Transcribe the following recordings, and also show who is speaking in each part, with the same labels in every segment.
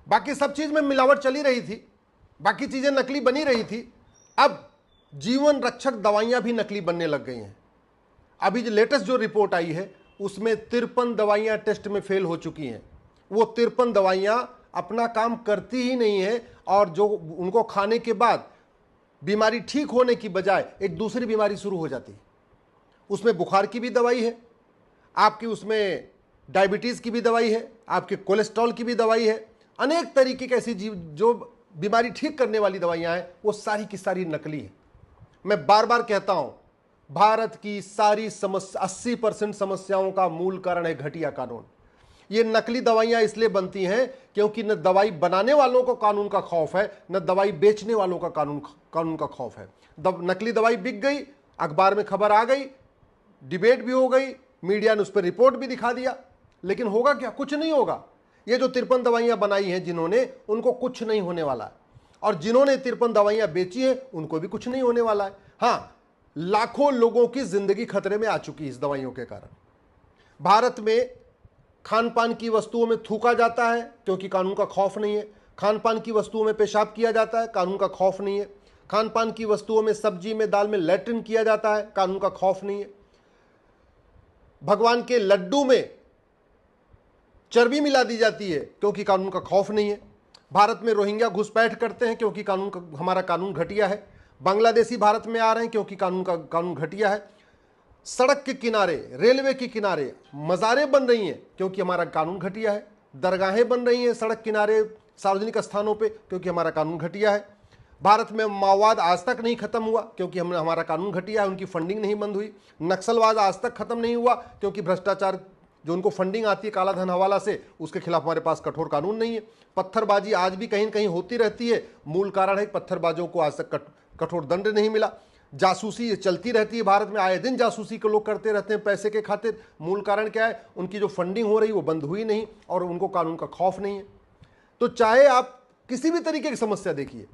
Speaker 1: बाकी सब चीज में मिलावट चली रही थी, बाकी चीजें नकली बनी रही थी। अब जीवन रक्षक दवाइयां भी नकली बनने लग गई हैं। अभी जो लेटेस्ट जो रिपोर्ट आई है उसमें 53 दवाइयां टेस्ट में फेल हो चुकी हैं। वो 53 दवाइयां अपना काम करती ही नहीं है, और जो उनको खाने के बाद बीमारी ठीक होने की बजाय एक दूसरी बीमारी शुरू हो जाती है। उसमें बुखार की भी दवाई है आपकी, उसमें डायबिटीज की भी दवाई है, आपके कोलेस्ट्रॉल की भी दवाई है, अनेक तरीके की ऐसी जो बीमारी ठीक करने वाली दवाइयां हैं वो सारी की सारी नकली है। मैं बार बार कहता हूं, भारत की सारी समस्या 80% समस्याओं का मूल कारण है घटिया कानून। ये नकली दवाइयां इसलिए बनती हैं क्योंकि न दवाई बनाने वालों को कानून का खौफ है, न दवाई बेचने वालों का कानून का खौफ है। नकली दवाई बिक गई, अखबार में खबर आ गई, डिबेट भी हो गई, मीडिया ने उस पर रिपोर्ट भी दिखा दिया, लेकिन होगा क्या? कुछ नहीं होगा। ये जो 53 दवाइयां बनाई हैं जिन्होंने, उनको कुछ नहीं होने वाला है, और जिन्होंने 53 दवाइयां बेची है उनको भी कुछ नहीं होने वाला है। हाँ, लाखों लोगों की जिंदगी खतरे में आ चुकी है इस दवाइयों के कारण। भारत में खान पान की वस्तुओं में थूका जाता है क्योंकि कानून का खौफ नहीं है। खान पान की वस्तुओं में पेशाब किया जाता है, कानून का खौफ नहीं है। खान पान की वस्तुओं में सब्जी में दाल में लैट्रिन किया जाता है, कानून का खौफ नहीं है। भगवान के लड्डू में चर्बी मिला दी जाती है क्योंकि कानून का खौफ नहीं है। भारत में रोहिंग्या घुसपैठ करते हैं क्योंकि हमारा कानून घटिया है। बांग्लादेशी भारत में आ रहे हैं क्योंकि कानून घटिया है। सड़क के किनारे, रेलवे के किनारे मज़ारें बन रही हैं क्योंकि हमारा कानून घटिया है। दरगाहें बन रही हैं सड़क किनारे, सार्वजनिक स्थानों पे, क्योंकि हमारा कानून घटिया है। भारत में माओवाद आज तक नहीं खत्म हुआ क्योंकि हमारा कानून घटिया है, उनकी फंडिंग नहीं बंद हुई। नक्सलवाद आज तक खत्म नहीं हुआ क्योंकि भ्रष्टाचार, जो उनको फंडिंग आती है काला धन हवाला से, उसके खिलाफ हमारे पास कठोर कानून नहीं है। पत्थरबाजी आज भी कहीं कहीं होती रहती है, मूल कारण है पत्थरबाजों को आज तक कठोर दंड नहीं मिला। जासूसी चलती रहती है भारत में, आए दिन जासूसी को लोग करते रहते हैं पैसे के खातिर। मूल कारण क्या है? उनकी जो फंडिंग हो रही है वो बंद हुई नहीं, और उनको कानून का खौफ नहीं है। तो चाहे आप किसी भी तरीके की समस्या देखिए,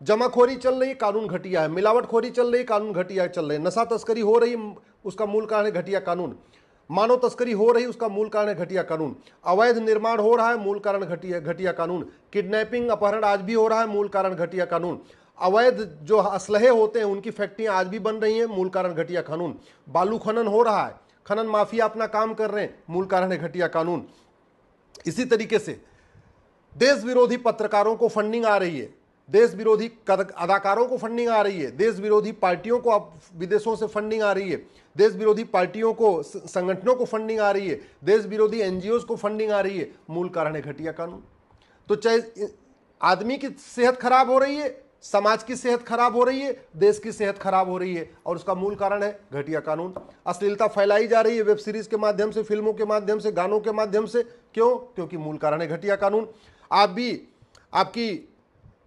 Speaker 1: जमाखोरी चल रही है, कानून घटिया है। मिलावटखोरी चल रही है, कानून घटिया चल रही है। नशा तस्करी हो रही है, उसका मूल कारण है घटिया कानून। मानव तस्करी हो रही, उसका मूल कारण है घटिया कानून। अवैध निर्माण हो रहा है, मूल कारण घटिया कानून। किडनैपिंग, अपहरण आज भी हो रहा है, मूल कारण घटिया कानून। अवैध जो असलहे होते हैं उनकी फैक्ट्रियां आज भी बन रही हैं, मूल कारण घटिया कानून। बालू खनन हो रहा है, खनन माफिया अपना काम कर रहे हैं, मूल कारण है घटिया कानून। इसी तरीके से देश विरोधी पत्रकारों को फंडिंग आ रही है, देश विरोधी अदाकारों को फंडिंग आ रही है, देश विरोधी पार्टियों को विदेशों से फंडिंग आ रही है, देश विरोधी पार्टियों को, संगठनों को फंडिंग आ रही है, देश विरोधी एनजीओ को फंडिंग आ रही है, मूल कारण है घटिया कानून। तो चाहे आदमी की सेहत खराब हो रही है, समाज की सेहत खराब हो रही है, देश की सेहत खराब हो रही है, और उसका मूल कारण है घटिया कानून। अश्लीलता फैलाई जा रही है वेब सीरीज के माध्यम से, फिल्मों के माध्यम से, गानों के माध्यम से। क्यों? क्योंकि मूल कारण है घटिया कानून। आप भी, आपकी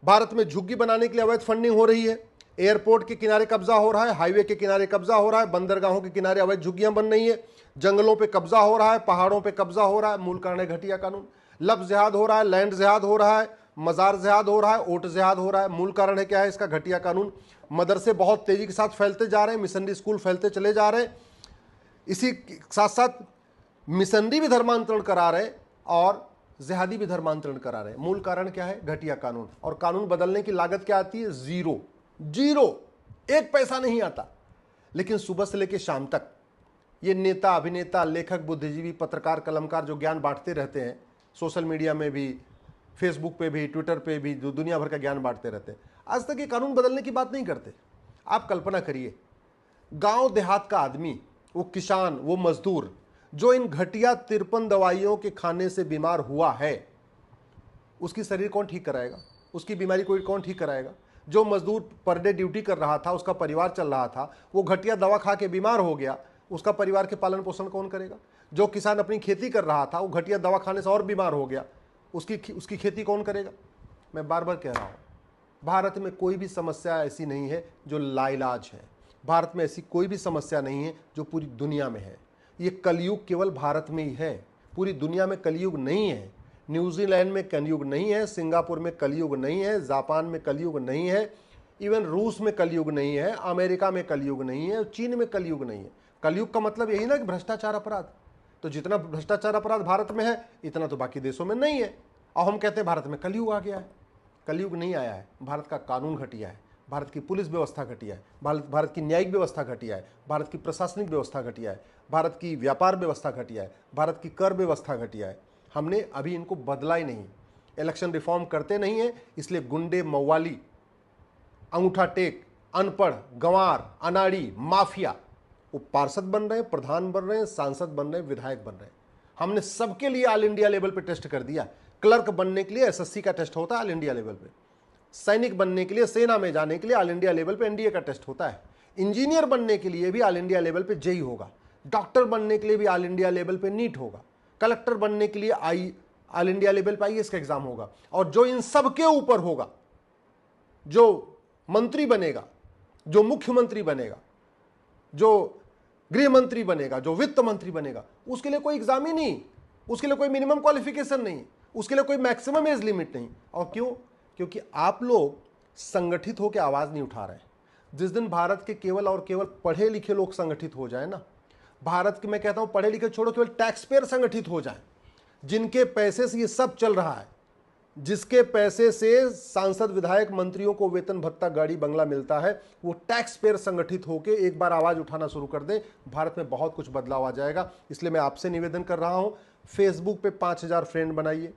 Speaker 1: भारत में झुग्गी बनाने के लिए अवैध फंडिंग हो रही है, एयरपोर्ट के किनारे कब्जा हो रहा है, हाईवे के किनारे कब्जा हो रहा है, बंदरगाहों के किनारे अवैध झुग्गियां बन रही है, जंगलों पे कब्जा हो रहा है, पहाड़ों पे कब्जा हो रहा है, मूल कारण है घटिया कानून। लफ्ज़ जिहाद हो रहा है, लैंड जिहाद हो रहा है, मजार जिहाद हो रहा है, ओट जिहाद हो रहा है, मूल कारण है क्या है? इसका घटिया कानून। मदरसे बहुत तेजी के साथ फैलते जा रहे हैं, मिशनरी स्कूल फैलते चले जा रहे हैं, इसी साथ साथ मिशनरी भी धर्मांतरण करा रहे हैं और जिहादी भी धर्मांतरण करा रहे हैं। मूल कारण क्या है? घटिया कानून। और कानून बदलने की लागत क्या आती है? जीरो, एक पैसा नहीं आता। लेकिन सुबह से लेकर शाम तक ये नेता, अभिनेता, लेखक, बुद्धिजीवी, पत्रकार, कलमकार जो ज्ञान बांटते रहते हैं, सोशल मीडिया में भी, फेसबुक पे भी, ट्विटर पे भी, जो दुनिया भर का ज्ञान बांटते रहते हैं, आज तक ये कानून बदलने की बात नहीं करते। आप कल्पना करिए, गांव देहात का आदमी, वो किसान, वो मजदूर जो इन घटिया 53 दवाइयों के खाने से बीमार हुआ है, उसकी शरीर कौन ठीक कराएगा? उसकी बीमारी कोई कौन ठीक कराएगा? जो मजदूर पर डे ड्यूटी कर रहा था, उसका परिवार चल रहा था, वो घटिया दवा खा के बीमार हो गया, उसका परिवार के पालन पोषण कौन करेगा? जो किसान अपनी खेती कर रहा था, वो घटिया दवा खाने से और बीमार हो गया, उसकी खेती कौन करेगा? मैं बार बार कह रहा हूँ, भारत में कोई भी समस्या ऐसी नहीं है जो लाइलाज है। भारत में ऐसी कोई भी समस्या नहीं है जो पूरी दुनिया में है। ये कलयुग केवल भारत में ही है, पूरी दुनिया में कलयुग नहीं है। न्यूजीलैंड में कलयुग नहीं है, सिंगापुर में कलयुग नहीं है, जापान में कलयुग नहीं है, इवन रूस में कलयुग नहीं है, अमेरिका में कलयुग नहीं है, चीन में कलयुग नहीं है। कलयुग का मतलब यही ना कि भ्रष्टाचार अपराध। तो जितना भ्रष्टाचार अपराध भारत में है, इतना तो बाकी देशों में नहीं है। और हम कहते हैं भारत में कलयुग आ गया है। कलयुग नहीं आया है, भारत का कानून घटिया है, भारत की पुलिस व्यवस्था घटिया है, भारत की न्यायिक व्यवस्था घटिया है, भारत की प्रशासनिक व्यवस्था घटिया है, भारत की व्यापार व्यवस्था घटिया है, भारत की कर व्यवस्था घटिया है। हमने अभी इनको बदला ही नहीं। इलेक्शन रिफॉर्म करते नहीं है, इसलिए गुंडे, मवाली, अंगूठा टेक, अनपढ़, गंवार, अनाड़ी, माफिया वो पार्षद बन रहे हैं, प्रधान बन रहे हैं, सांसद बन रहे हैं, विधायक बन रहे हैं। हमने सबके लिए ऑल इंडिया लेवल पे टेस्ट कर दिया। क्लर्क बनने के लिए एसएससी का टेस्ट होता है ऑल इंडिया लेवल पे, सैनिक बनने के लिए, सेना में जाने के लिए ऑल इंडिया लेवल पे एनडीए का टेस्ट होता है, इंजीनियर बनने के लिए भी ऑल इंडिया लेवल पे जेई होगा, डॉक्टर बनने के लिए भी ऑल इंडिया लेवल पे नीट होगा, कलेक्टर बनने के लिए ऑल इंडिया लेवल पे आईएएस का एग्जाम होगा। और जो इन सब के ऊपर होगा, जो मंत्री बनेगा, जो मुख्यमंत्री बनेगा, जो गृह मंत्री बनेगा, जो वित्त मंत्री बनेगा, उसके लिए कोई एग्जाम ही नहीं, उसके लिए कोई मिनिमम क्वालिफिकेशन नहीं, उसके लिए कोई मैक्सिमम एज लिमिट नहीं। और क्यों? क्योंकि आप लोग संगठित होकर आवाज नहीं उठा रहे हैं। जिस दिन भारत के केवल और केवल पढ़े लिखे लोग संगठित हो जाए ना, भारत के, मैं कहता हूं पढ़े लिखे छोड़ो, केवल टैक्स पेयर संगठित हो जाए, जिनके पैसे से ये सब चल रहा है, जिसके पैसे से सांसद, विधायक, मंत्रियों को वेतन भत्ता, गाड़ी बंगला मिलता है, वो टैक्स पेयर संगठित होकर एक बार आवाज उठाना शुरू कर दें, भारत में बहुत कुछ बदलाव आ जाएगा। इसलिए मैं आपसे निवेदन कर रहा हूं, फेसबुक पे 5000 फ्रेंड बनाइए,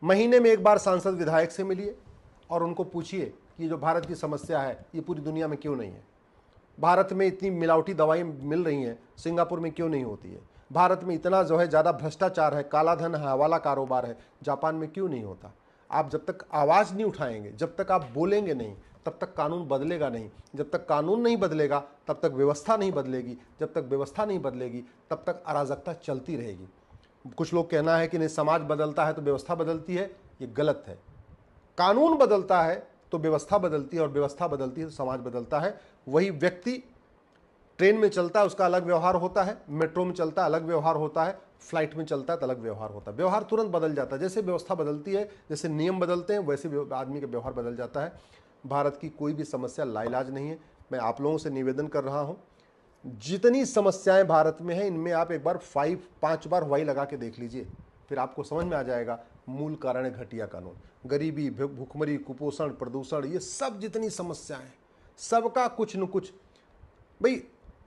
Speaker 1: महीने में एक बार सांसद, विधायक से मिलिए और उनको पूछिए कि जो भारत की समस्या है ये पूरी दुनिया में क्यों नहीं है। भारत में इतनी मिलावटी दवाई मिल रही हैं, सिंगापुर में क्यों नहीं होती है। भारत में इतना जो है ज़्यादा भ्रष्टाचार है, काला धन है, हवाला कारोबार है, जापान में क्यों नहीं होता। आप जब तक आवाज़ नहीं उठाएंगे, जब तक आप बोलेंगे नहीं, तब तक कानून बदलेगा नहीं। जब तक कानून नहीं बदलेगा तब तक व्यवस्था नहीं बदलेगी। जब तक व्यवस्था नहीं बदलेगी तब तक अराजकता चलती रहेगी। कुछ लोग कहना है कि नहीं, समाज बदलता है तो व्यवस्था बदलती है, ये गलत है। कानून बदलता है तो व्यवस्था बदलती है, और व्यवस्था बदलती है तो समाज बदलता है। वही व्यक्ति ट्रेन में चलता है उसका अलग व्यवहार होता है, मेट्रो में चलता है अलग व्यवहार होता है, फ्लाइट में चलता है तो अलग व्यवहार होता है। व्यवहार तुरंत बदल जाता है, जैसे व्यवस्था बदलती है, जैसे नियम बदलते हैं, वैसे आदमी का व्यवहार बदल जाता है। भारत की कोई भी समस्या लाइलाज नहीं है। मैं आप लोगों से निवेदन कर रहा हूँ, जितनी समस्याएं भारत में हैं, इनमें आप एक बार 5 बार वाई लगा के देख लीजिए, फिर आपको समझ में आ जाएगा मूल कारण है घटिया कानून। गरीबी, भुखमरी, कुपोषण, प्रदूषण, ये सब जितनी समस्याएं, सबका कुछ न कुछ, भाई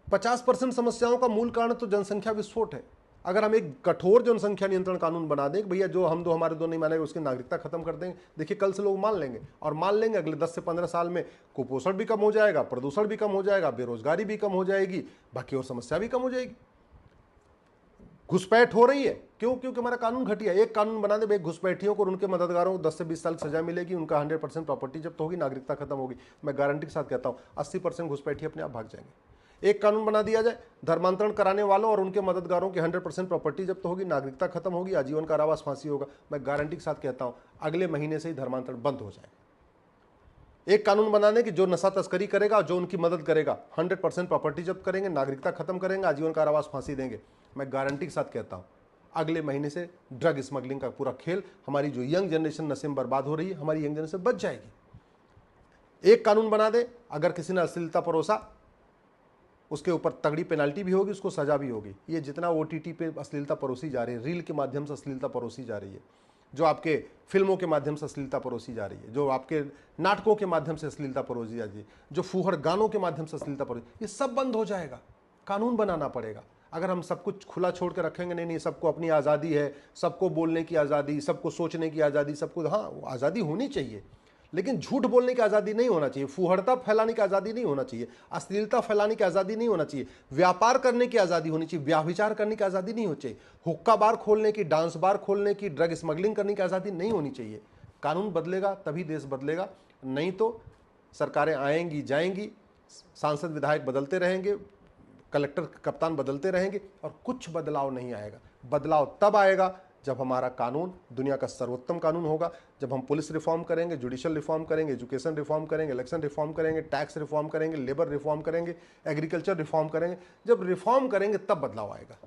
Speaker 1: 50% समस्याओं का मूल कारण तो जनसंख्या विस्फोट है। अगर हम एक कठोर जनसंख्या नियंत्रण कानून बना दें, भैया जो हम दो हमारे दो नहीं मानेंगे उसकी नागरिकता खत्म कर देंगे, देखिए कल से लोग मान लेंगे, और मान लेंगे अगले 10 से 15 साल में कुपोषण भी कम हो जाएगा, प्रदूषण भी कम हो जाएगा, बेरोजगारी भी कम हो जाएगी, बाकी और समस्या भी कम हो जाएगी। घुसपैठ हो रही है, क्यों? क्योंकि हमारा कानून घटिया। एक कानून बना दे भाई, घुसपैठियों को और उनके मददगारों को 10 से 20 साल सजा मिलेगी, उनका 100% प्रॉपर्टी जब्त होगी, नागरिकता खत्म होगी। मैं गारंटी के साथ कहता हूँ 80% घुसपैठी अपने आप भाग जाएंगे। एक कानून बना दिया जाए, धर्मांतरण कराने वालों और उनके मददगारों की 100% प्रॉपर्टी जब्त होगी, नागरिकता खत्म होगी, आजीवन कारावास, फांसी होगा। मैं गारंटी के साथ कहता हूं अगले महीने से ही धर्मांतरण बंद हो जाए। एक कानून बनाने की, जो नशा तस्करी करेगा, जो उनकी मदद करेगा, 100% प्रॉपर्टी जब्त करेंगे, नागरिकता खत्म करेंगे, आजीवन कारावास, फांसी देंगे। मैं गारंटी के साथ कहता हूं अगले महीने से ड्रग स्मगलिंग का पूरा खेल, हमारी जो यंग जनरेशन नशे में बर्बाद हो रही है, हमारी यंग जनरेशन बच जाएगी। एक कानून बना दे, अगर किसी ने अश्लीलता परोसा, उसके ऊपर तगड़ी पेनाल्टी भी होगी, उसको सजा भी होगी। ये जितना ओटीटी पे अश्लीलता परोसी जा रही है, रील के माध्यम से अश्लीलता परोसी जा रही है, जो आपके फिल्मों के माध्यम से अश्लीलता परोसी जा रही है, जो आपके नाटकों के माध्यम से अश्लीलता परोसी जा रही है, जो फूहड़ गानों के माध्यम से अश्लीलता परोसी, ये सब बंद हो जाएगा। कानून बनाना पड़ेगा। अगर हम सब कुछ खुला छोड़ के रखेंगे, नहीं सबको अपनी आज़ादी है, सबको बोलने की आज़ादी, सबको सोचने की आज़ादी, सबको, हाँ आज़ादी होनी चाहिए, लेकिन झूठ बोलने की आज़ादी नहीं होना चाहिए, फूहड़ता फैलाने की आज़ादी नहीं होना चाहिए, अश्लीलता फैलाने की आज़ादी नहीं होना चाहिए, व्यापार करने की आज़ादी होनी चाहिए, व्याभिचार करने की आज़ादी नहीं होनी चाहिए, हुक्का बार खोलने की, डांस बार खोलने की, ड्रग स्मगलिंग करने की आज़ादी नहीं होनी चाहिए। कानून बदलेगा तभी देश बदलेगा, नहीं तो सरकारें आएंगी जाएंगी, सांसद विधायक बदलते रहेंगे, कलेक्टर कप्तान बदलते रहेंगे, और कुछ बदलाव नहीं आएगा। बदलाव तब आएगा जब हमारा कानून दुनिया का सर्वोत्तम कानून होगा, जब हम पुलिस रिफॉर्म करेंगे, जुडिशियल रिफॉर्म करेंगे, एजुकेशन रिफॉर्म करेंगे, इलेक्शन रिफॉर्म करेंगे, टैक्स रिफॉर्म करेंगे, लेबर रिफॉर्म करेंगे, एग्रीकल्चर रिफॉर्म करेंगे। जब रिफॉर्म करेंगे तब बदलाव आएगा।